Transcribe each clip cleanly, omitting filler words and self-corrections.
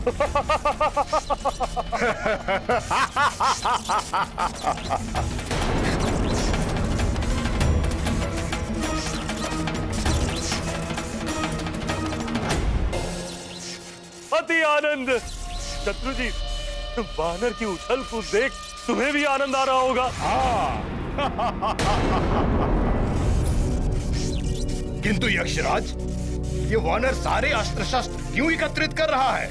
अति आनंद। शत्रुजीत, वानर की उछल कूद देख तुम्हें भी आनंद आ रहा होगा। किंतु यक्षराज, ये वानर सारे अस्त्र शस्त्र क्यों एकत्रित कर रहा है?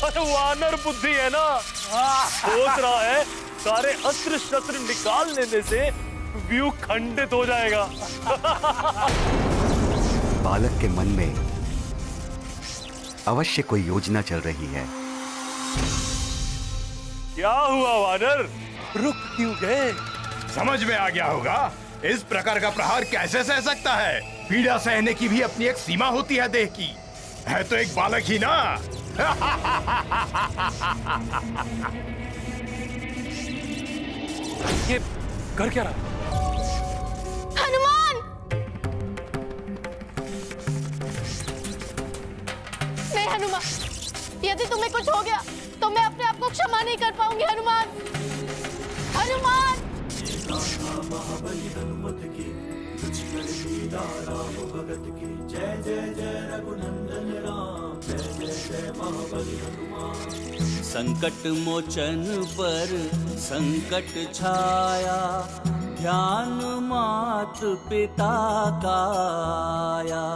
अरे वानर बुद्धि है ना, सोच रहा है सारे अस्त्र शस्त्र निकाल लेने से व्यू खंडित हो जाएगा। बालक के मन में अवश्य कोई योजना चल रही है। क्या हुआ वानर, रुक क्यों गए? समझ में आ गया होगा, इस प्रकार का प्रहार कैसे सह सकता है? पीड़ा सहने की भी अपनी एक सीमा होती है देह की। है तो एक बालक ही ना। ये कर क्या रहा? हनुमान! नहीं हनुमान, यदि तुम्हें कुछ हो गया तो मैं अपने आप को क्षमा नहीं कर पाऊंगी। हनुमान, हनुमान! संकट मोचन पर संकट छाया, ध्यान मात पिता का आया।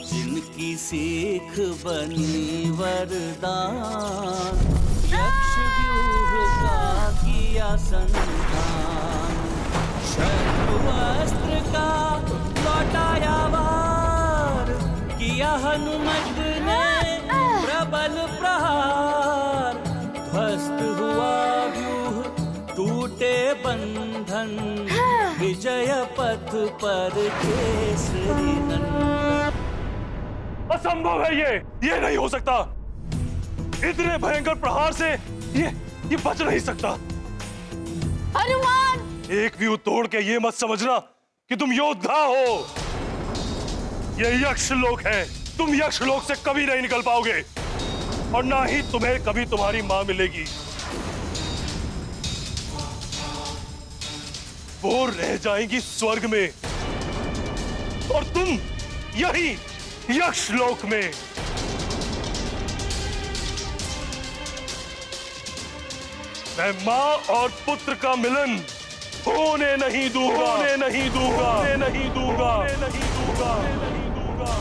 जिनकी सीख बनी वरदान, यक्ष व्यूह का किया संधान। शत्रु अस्त्र का लौटाया वार, किया हनुमत ने प्रबल प्रहार। ध्वस्त हुआ व्यूह, टूटे बंधन, विजय पथ पर केसरी नंदन। असंभव है ये नहीं हो सकता। इतने भयंकर प्रहार से ये बच नहीं सकता। हनुमान! एक व्यू तोड़ के ये मत समझना कि तुम योद्धा हो। ये यक्ष लोक है, तुम यक्ष लोक से कभी नहीं निकल पाओगे और ना ही तुम्हें कभी तुम्हारी मां मिलेगी। वो रह जाएंगी स्वर्ग में और तुम यही यक्ष लोक में। मैं मां और पुत्र का मिलन होने नहीं दूंगा, होने नहीं दूंगा, होने नहीं दूंगा, होने नहीं दूंगा, होने नहीं दूंगा।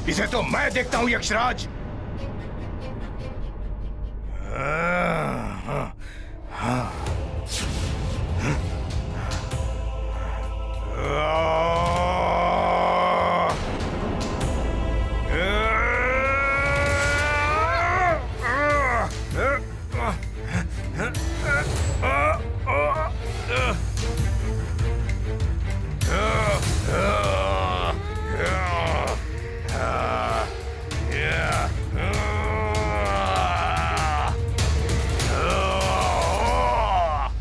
इसे तो मैं देखता हूं यक्षराज।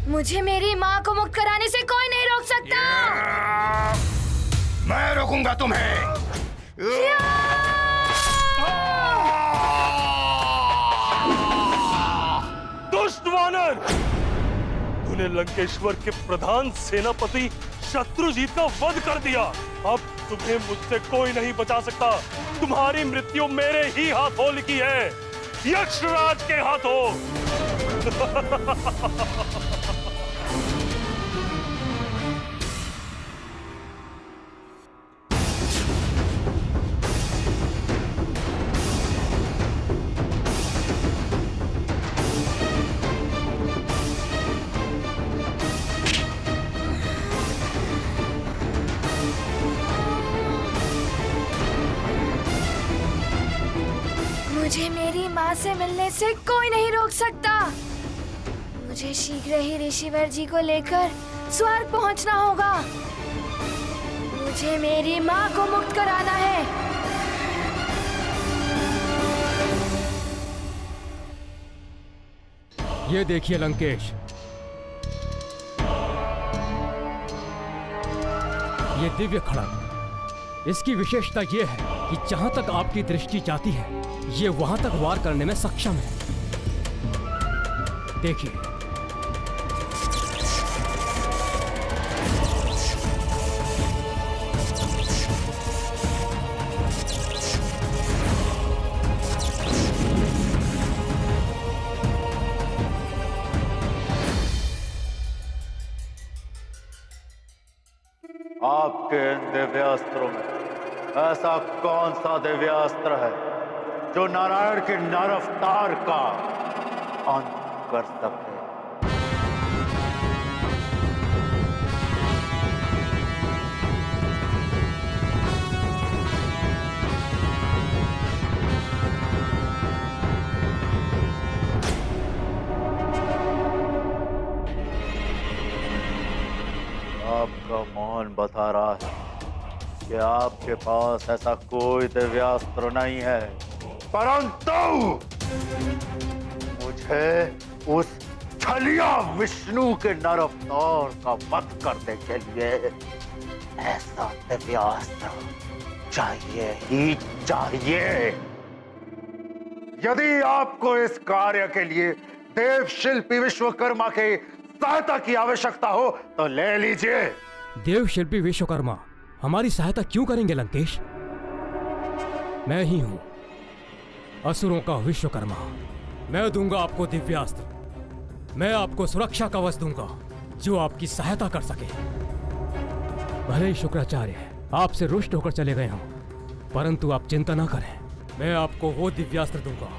मुझे मेरी माँ को मुक्त कराने से कोई नहीं रोक सकता। मैं रोकूंगा तुम्हें। दुष्ट वानर, तूने लंकेश्वर के प्रधान सेनापति शत्रुजीत का वध कर दिया। अब तुम्हें मुझसे कोई नहीं बचा सकता। तुम्हारी मृत्यु मेरे ही हाथों लिखी है, यक्षराज के हाथों। मुझे मेरी माँ से मिलने से कोई नहीं रोक सकता। मुझे शीघ्र ही ऋषिवर जी को लेकर स्वर्ग पहुंचना होगा। मुझे मेरी माँ को मुक्त कराना है। ये देखिए लंकेश, ये दिव्य खड़ग इसकी विशेषता ये है कि जहां तक आपकी दृष्टि जाती है ये वहां तक वार करने में सक्षम है। देखिए, आपके इन दिव्यास्त्रों में ऐसा कौन सा दिव्यास्त्र है जो नारायण के नर अवतार का अंत कर सके? आपका मौन बता रहा है कि आपके पास ऐसा कोई दिव्यास्त्र नहीं है, परंतु मुझे उस छलिया विष्णु के नर अवतार का वध करने के लिए ऐसा दिव्यास्त्र चाहिए ही चाहिए। यदि आपको इस कार्य के लिए देव शिल्पी विश्वकर्मा के सहायता की आवश्यकता हो तो ले लीजिए। देव शिल्पी विश्वकर्मा हमारी सहायता क्यों करेंगे लंकेश? मैं ही हूं असुरों का विश्वकर्मा। मैं दूंगा आपको दिव्यास्त्र, मैं आपको सुरक्षा कवच दूंगा जो आपकी सहायता कर सके। भले ही शुक्राचार्य आपसे रुष्ट होकर चले गए हों, परंतु आप चिंता ना करें, मैं आपको वो दिव्यास्त्र दूंगा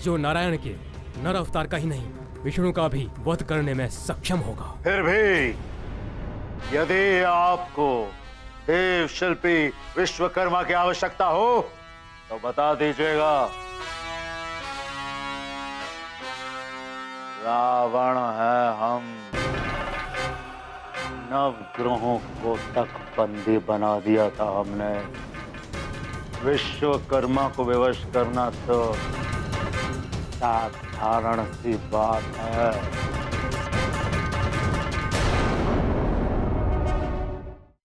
जो नारायण के नर अवतार का ही नहीं विष्णु का भी वध करने में सक्षम होगा। फिर भी यदि आपको देव शिल्पी विश्वकर्मा की आवश्यकता हो तो बता दीजिएगा। रावण है हम, नवग्रहों को तक बंदी बना दिया था हमने। विश्वकर्मा को विवश करना तो साधारण सी बात है।